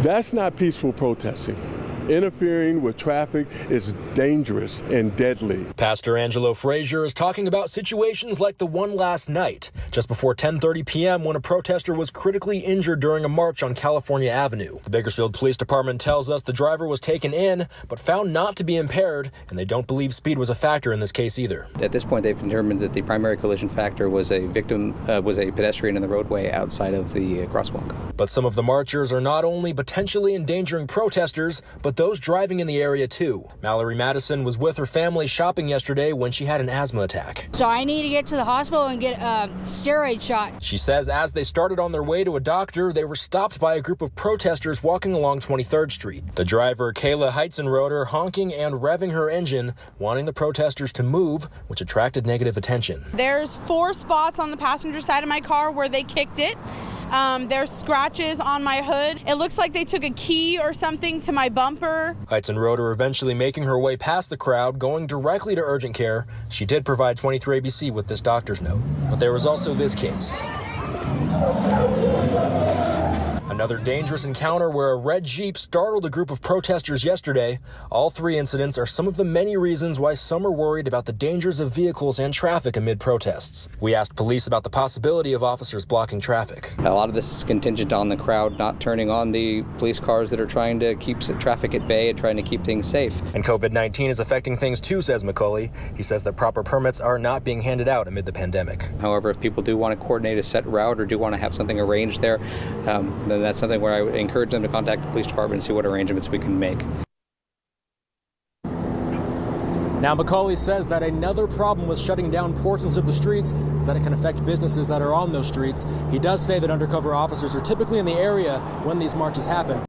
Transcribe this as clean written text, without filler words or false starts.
That's not peaceful protesting. Interfering with traffic is dangerous and deadly. Pastor Angelo Frazier is talking about situations like the one last night, just before 10:30 p.m. when a protester was critically injured during a march on California Avenue. The Bakersfield Police Department tells us the driver was taken in, but found not to be impaired, and they don't believe speed was a factor in this case either. At this point, they've determined that the primary collision factor was a pedestrian in the roadway outside of the crosswalk. But some of the marchers are not only potentially endangering protesters, but those driving in the area too. Mallory Madison was with her family shopping yesterday when she had an asthma attack. So I need to get to the hospital and get a steroid shot. She says as they started on their way to a doctor, they were stopped by a group of protesters walking along 23rd Street. The driver, Kayla Heitzenroder, honking and revving her engine, wanting the protesters to move, which attracted negative attention. There's 4 spots on the passenger side of my car where they kicked it. There's scratches on my hood. It looks like they took a key or something to my bumper. Heitzenroder eventually making her way past the crowd, going directly to urgent care. She did provide 23ABC with this doctor's note. But there was also this case. Another dangerous encounter where a red Jeep startled a group of protesters yesterday. All 3 incidents are some of the many reasons why some are worried about the dangers of vehicles and traffic amid protests. We asked police about the possibility of officers blocking traffic. A lot of this is contingent on the crowd not turning on the police cars that are trying to keep traffic at bay and trying to keep things safe. And COVID-19 is affecting things too, says McCauley. He says that proper permits are not being handed out amid the pandemic. However, if people do want to coordinate a set route or do want to have something arranged there, then that's something where I would encourage them to contact the police department and see what arrangements we can make. Now, McCauley says that another problem with shutting down portions of the streets is that it can affect businesses that are on those streets. He does say that undercover officers are typically in the area when these marches happen.